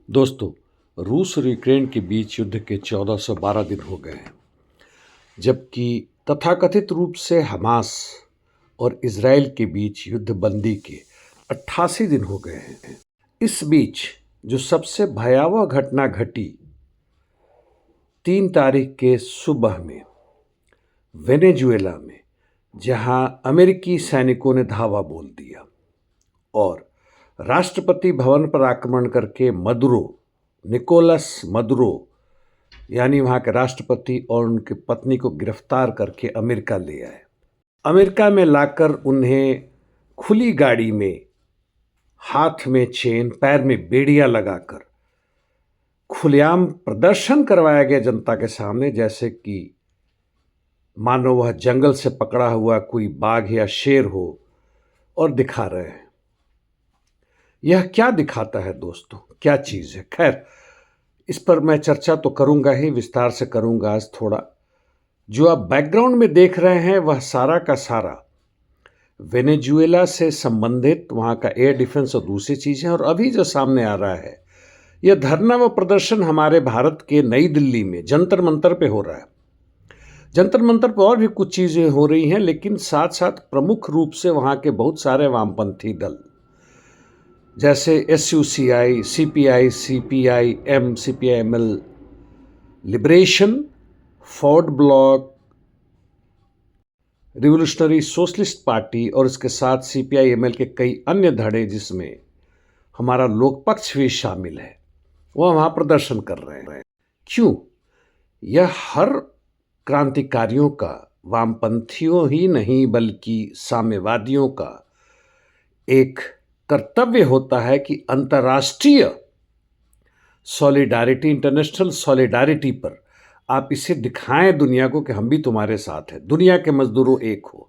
दोस्तों, रूस और यूक्रेन के बीच युद्ध के 1412 दिन हो गए हैं, जबकि तथाकथित रूप से हमास और इजराइल के बीच युद्धबंदी के 88 दिन हो गए हैं। इस बीच जो सबसे भयावह घटना घटी 3 तारीख के सुबह में वेनेजुएला में, जहां अमेरिकी सैनिकों ने धावा बोल दिया और राष्ट्रपति भवन पर आक्रमण करके निकोलस मदुरो यानी वहाँ के राष्ट्रपति और उनकी पत्नी को गिरफ्तार करके अमेरिका ले आए। अमेरिका में लाकर उन्हें खुली गाड़ी में हाथ में चेन, पैर में बेड़ियां लगाकर खुलेआम प्रदर्शन करवाया गया जनता के सामने, जैसे कि मानो वह जंगल से पकड़ा हुआ कोई बाघ या शेर हो और दिखा रहे हैं। यह क्या दिखाता है दोस्तों, क्या चीज़ है? खैर, इस पर मैं चर्चा तो करूंगा ही, विस्तार से करूंगा आज थोड़ा। जो आप बैकग्राउंड में देख रहे हैं वह सारा का सारा वेनेजुएला से संबंधित वहाँ का एयर डिफेंस और दूसरी चीज़ें। और अभी जो सामने आ रहा है यह धरना व प्रदर्शन हमारे भारत के नई दिल्ली में जंतर मंतर पे हो रहा है। जंतर मंतर पर और भी कुछ चीज़ें हो रही हैं, लेकिन साथ साथ प्रमुख रूप से वहाँ के बहुत सारे वामपंथी दल जैसे SUCI, CPI, CPI-M, CPI-ML, liberation, forward block, revolutionary socialist party और इसके साथ CPI-ML के कई अन्य धड़े जिसमें हमारा लोकपक्ष भी शामिल है, वह वहाँ प्रदर्शन कर रहे हैं। क्यों? यह हर क्रांतिकारियों का, वामपंथियों ही नहीं बल्कि साम्यवादियों का एक कर्तव्य होता है कि अंतर्राष्ट्रीय सॉलिडारिटी, इंटरनेशनल सॉलिडारिटी पर आप इसे दिखाएं दुनिया को कि हम भी तुम्हारे साथ हैं। दुनिया के मजदूरों एक हो,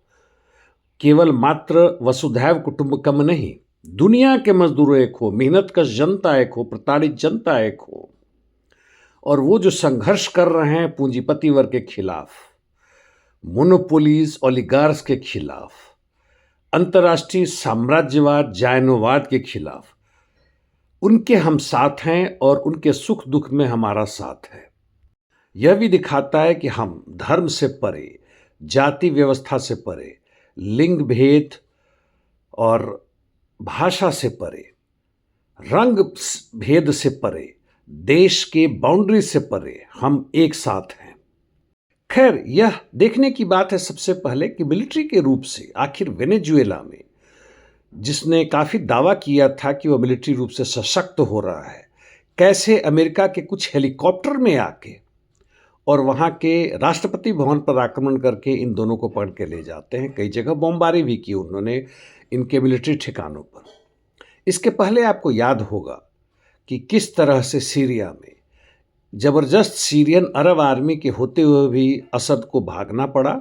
केवल मात्र वसुधैव कुटुंबकम नहीं, दुनिया के मजदूरों एक हो, मेहनतकश जनता एक हो, प्रताड़ित जनता एक हो। और वो जो संघर्ष कर रहे हैं पूंजीपति वर्ग के खिलाफ, मोनोपोलीज, ओलिगार्स के खिलाफ, अंतर्राष्ट्रीय साम्राज्यवाद, जायनोवाद के खिलाफ, उनके हम साथ हैं और उनके सुख दुख में हमारा साथ है। यह भी दिखाता है कि हम धर्म से परे, जाति व्यवस्था से परे, लिंग भेद और भाषा से परे, रंग भेद से परे, देश के बाउंड्री से परे हम एक साथ हैं। खैर, यह देखने की बात है सबसे पहले कि मिलिट्री के रूप से आखिर वेनेजुएला में, जिसने काफ़ी दावा किया था कि वह मिलिट्री रूप से सशक्त हो रहा है, कैसे अमेरिका के कुछ हेलीकॉप्टर में आके और वहाँ के राष्ट्रपति भवन पर आक्रमण करके इन दोनों को पकड़ के ले जाते हैं। कई जगह बमबारी भी की उन्होंने इनके मिलिट्री ठिकानों पर। इसके पहले आपको याद होगा कि किस तरह से सीरिया में ज़बरदस्त सीरियन अरब आर्मी के होते हुए भी असद को भागना पड़ा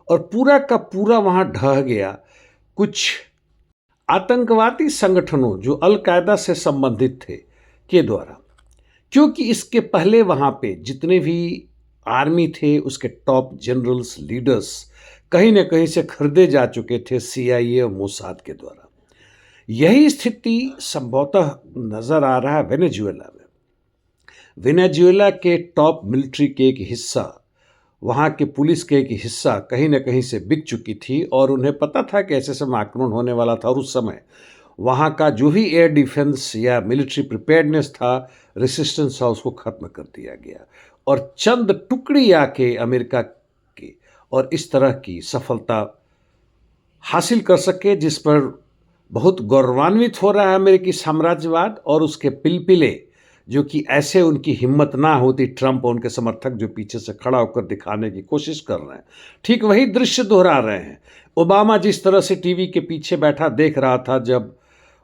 और पूरा का पूरा वहाँ ढह गया कुछ आतंकवादी संगठनों जो अल कायदा से संबंधित थे के द्वारा। क्योंकि इसके पहले वहाँ पे जितने भी आर्मी थे उसके टॉप जनरल्स, लीडर्स कहीं न कहीं से खरीदे जा चुके थे CIA और मोसाद के द्वारा। यही स्थिति संभवतः नज़र आ रहा है वेनेजुएला में। वेनेजुएला के टॉप मिलिट्री के एक हिस्सा, वहाँ के पुलिस के एक हिस्सा कहीं न कहीं से बिक चुकी थी और उन्हें पता था कि ऐसे समय आक्रमण होने वाला था। और उस समय वहाँ का जो भी एयर डिफेंस या मिलिट्री प्रिपेयर्डनेस था, रेसिस्टेंस था, उसको ख़त्म कर दिया गया और चंद टुकड़ी आके अमेरिका की और इस तरह की सफलता हासिल कर सके, जिस पर बहुत गौरवान्वित हो रहा है अमेरिकी साम्राज्यवाद और उसके पिलपिले, जो कि ऐसे उनकी हिम्मत ना होती, ट्रंप और उनके समर्थक जो पीछे से खड़ा होकर दिखाने की कोशिश कर रहे हैं, ठीक वही दृश्य दोहरा रहे हैं। ओबामा जिस तरह से टीवी के पीछे बैठा देख रहा था जब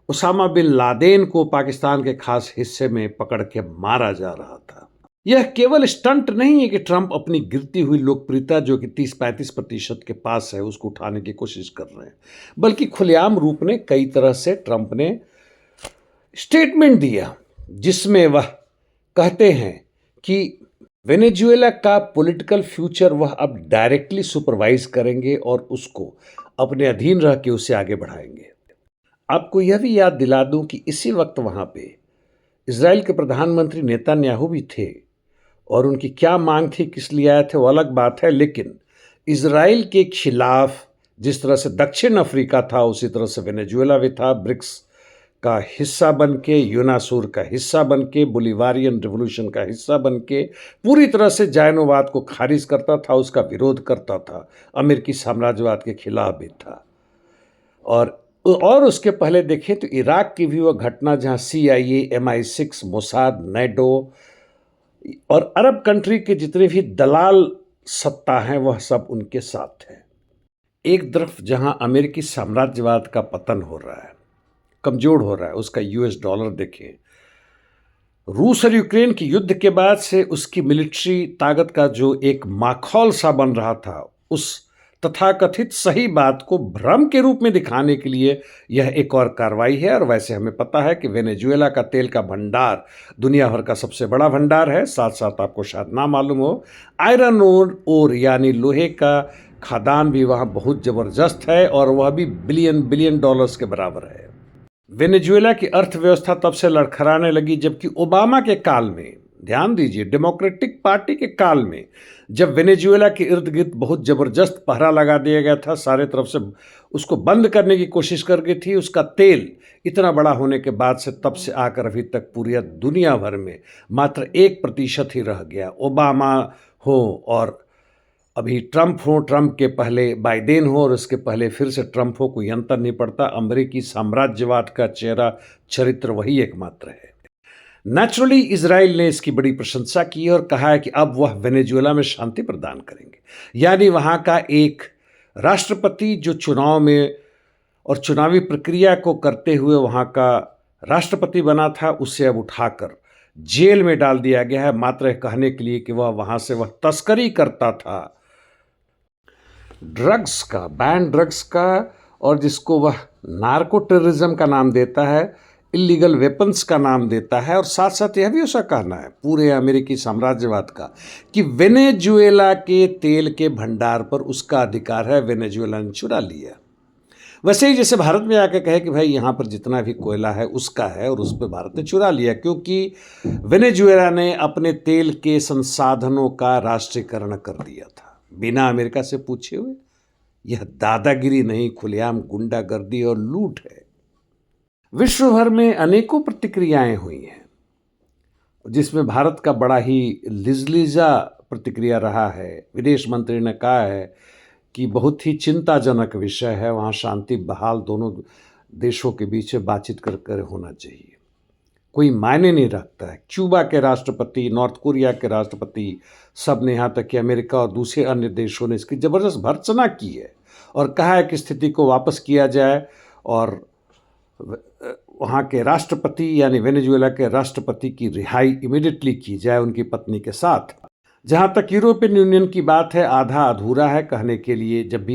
उसामा बिन लादेन को पाकिस्तान के खास हिस्से में पकड़ के मारा जा रहा था। यह केवल स्टंट नहीं है कि ट्रंप अपनी गिरती हुई लोकप्रियता जो कि 30-35% के पास है उसको उठाने की कोशिश कर रहे हैं, बल्कि खुलेआम रूप में कई तरह से ट्रंप ने स्टेटमेंट दिया जिसमें वह कहते हैं कि वेनेजुएला का पॉलिटिकल फ्यूचर वह अब डायरेक्टली सुपरवाइज करेंगे और उसको अपने अधीन रह के उसे आगे बढ़ाएंगे। आपको यह भी याद दिला दूं कि इसी वक्त वहाँ पे इज़राइल के प्रधानमंत्री नेतन्याहू भी थे और उनकी क्या मांग थी, किस लिए आए थे, वो अलग बात है। लेकिन इज़राइल के खिलाफ जिस तरह से दक्षिण अफ्रीका था, उसी तरह से वेनेजुएला भी था, ब्रिक्स का हिस्सा बन के, यूनासुर का हिस्सा बन के, बोलिवारियन रिवॉल्यूशन का हिस्सा बन के पूरी तरह से जायनोवाद को खारिज करता था, उसका विरोध करता था, अमेरिकी साम्राज्यवाद के खिलाफ भी था। और उसके पहले देखें तो इराक की भी वह घटना जहां CIA, MI6, मोसाद, नेटो और अरब कंट्री के जितने भी दलाल सत्ता हैं वह सब उनके साथ हैं। एक तरफ जहां अमेरिकी साम्राज्यवाद का पतन हो रहा है, कमजोर हो रहा है, उसका US डॉलर देखें। रूस और यूक्रेन के युद्ध के बाद से उसकी मिलिट्री ताकत का जो एक माखौल सा बन रहा था, उस तथाकथित सही बात को भ्रम के रूप में दिखाने के लिए यह एक और कार्रवाई है। और वैसे हमें पता है कि वेनेजुएला का तेल का भंडार दुनिया भर का सबसे बड़ा भंडार है। साथ साथ आपको शायद ना मालूम हो, आयरन ओर यानी लोहे का खदान भी वहाँ बहुत ज़बरदस्त है और वह भी बिलियन बिलियन डॉलर्स के बराबर है। वेनेजुएला की अर्थव्यवस्था तब से लड़खड़ाने लगी जबकि ओबामा के काल में, ध्यान दीजिए, डेमोक्रेटिक पार्टी के काल में, जब वेनेजुएला के इर्द गिर्द बहुत ज़बरदस्त पहरा लगा दिया गया था, सारे तरफ से उसको बंद करने की कोशिश कर गई थी, उसका तेल इतना बड़ा होने के बाद से तब से आकर अभी तक पूरी दुनिया भर में मात्र 1% ही रह गया। ओबामा हो और अभी ट्रंप हो, ट्रंप के पहले बाइडेन हो और उसके पहले फिर से ट्रंप हो, कोई अंतर नहीं पड़ता। अमेरिकी साम्राज्यवाद का चेहरा चरित्र वही एकमात्र है। नेचुरली इजराइल ने इसकी बड़ी प्रशंसा की और कहा है कि अब वह वेनेजुएला में शांति प्रदान करेंगे, यानी वहां का एक राष्ट्रपति जो चुनाव में और चुनावी प्रक्रिया को करते हुए वहां का राष्ट्रपति बना था, उसे अब उठाकर जेल में डाल दिया गया है, मात्र कहने के लिए कि वह वहां से वह तस्करी करता था ड्रग्स का, बैन ड्रग्स का, और जिसको वह नार्को टेररिज्म का नाम देता है, इलीगल वेपन्स का नाम देता है। और साथ साथ यह भी उसका कहना है पूरे अमेरिकी साम्राज्यवाद का कि वेनेजुएला के तेल के भंडार पर उसका अधिकार है, वेनेजुएला ने चुरा लिया। वैसे ही जैसे भारत में आके कहे कि भाई यहाँ पर जितना भी कोयला है उसका है और उस पर भारत ने चुरा लिया, क्योंकि वेनेजुएला ने अपने तेल के संसाधनों का राष्ट्रीयकरण कर दिया था बिना अमेरिका से पूछे हुए। यह दादागिरी नहीं, खुलेआम गुंडागर्दी और लूट है। विश्व भर में अनेकों प्रतिक्रियाएं हुई हैं जिसमें भारत का बड़ा ही लिजलिजा प्रतिक्रिया रहा है। विदेश मंत्री ने कहा है कि बहुत ही चिंताजनक विषय है, वहाँ शांति बहाल दोनों देशों के बीच बातचीत कर होना चाहिए, कोई मायने नहीं रखता है। क्यूबा के राष्ट्रपति, नॉर्थ कोरिया के राष्ट्रपति, सब ने, यहाँ तक कि अमेरिका और दूसरे अन्य देशों ने इसकी ज़बरदस्त भर्त्सना की है और कहा है कि स्थिति को वापस किया जाए और वहाँ के राष्ट्रपति यानी वेनेजुएला के राष्ट्रपति की रिहाई इमीडिएटली की जाए उनकी पत्नी के साथ। जहाँ तक यूरोपियन यूनियन की बात है, आधा अधूरा है कहने के लिए। जब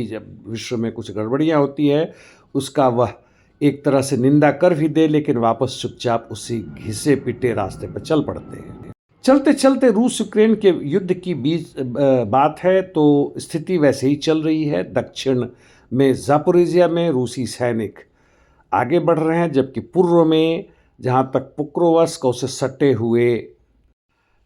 विश्व में कुछ गड़बड़ियाँ होती है उसका वह एक तरह से निंदा कर भी दे, लेकिन वापस चुपचाप उसी घिसे पिटे रास्ते पर चल पड़ते हैं। चलते चलते रूस यूक्रेन के युद्ध की बीच बात है तो स्थिति वैसे ही चल रही है। दक्षिण में ज़ापोरिजिया में रूसी सैनिक आगे बढ़ रहे हैं, जबकि पूर्व में जहाँ तक पुक्रोवस्क उसे सटे हुए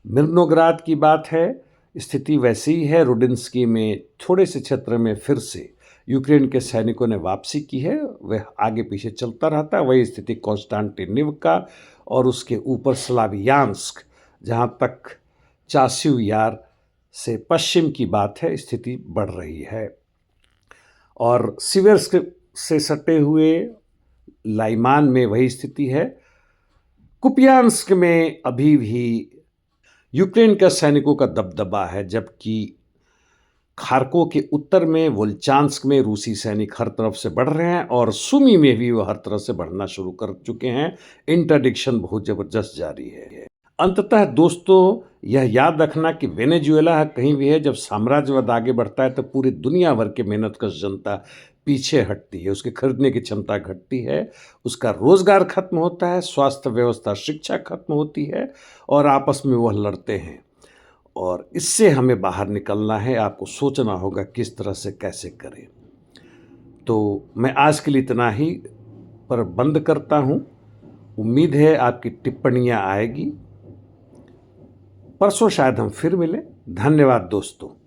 मिर्नोग्राद की बात है, स्थिति वैसी ही है। रुडिन्स्की में थोड़े से क्षेत्र में फिर से यूक्रेन के सैनिकों ने वापसी की है, वह आगे पीछे चलता रहता है। वही स्थिति कॉन्स्टेंटिनिवका और उसके ऊपर स्लावियांस्क, जहाँ तक चासिव यार से पश्चिम की बात है, स्थिति बढ़ रही है। और सिवेर्स्क से सटे हुए लाइमान में वही स्थिति है। कुपियांस्क में अभी भी यूक्रेन के सैनिकों का दबदबा है, जबकि खार्को के उत्तर में वोल्चांस्क में रूसी सैनिक हर तरफ से बढ़ रहे हैं और सुमी में भी वो हर तरफ से बढ़ना शुरू कर चुके हैं। इंटरडिक्शन बहुत ज़बरदस्त जारी है। अंततः दोस्तों, यह याद रखना कि वेनेजुएला कहीं भी है, जब साम्राज्यवाद आगे बढ़ता है तो पूरी दुनिया भर के मेहनतकश जनता पीछे हटती है, उसकी खरीदने की क्षमता घटती है, उसका रोजगार खत्म होता है, स्वास्थ्य व्यवस्था, शिक्षा खत्म होती है और आपस में वह लड़ते हैं। और इससे हमें बाहर निकलना है, आपको सोचना होगा किस तरह से कैसे करें। तो मैं आज के लिए इतना ही पर बंद करता हूँ उम्मीद है आपकी टिप्पणियां आएगी। परसों शायद हम फिर मिलें। धन्यवाद दोस्तों।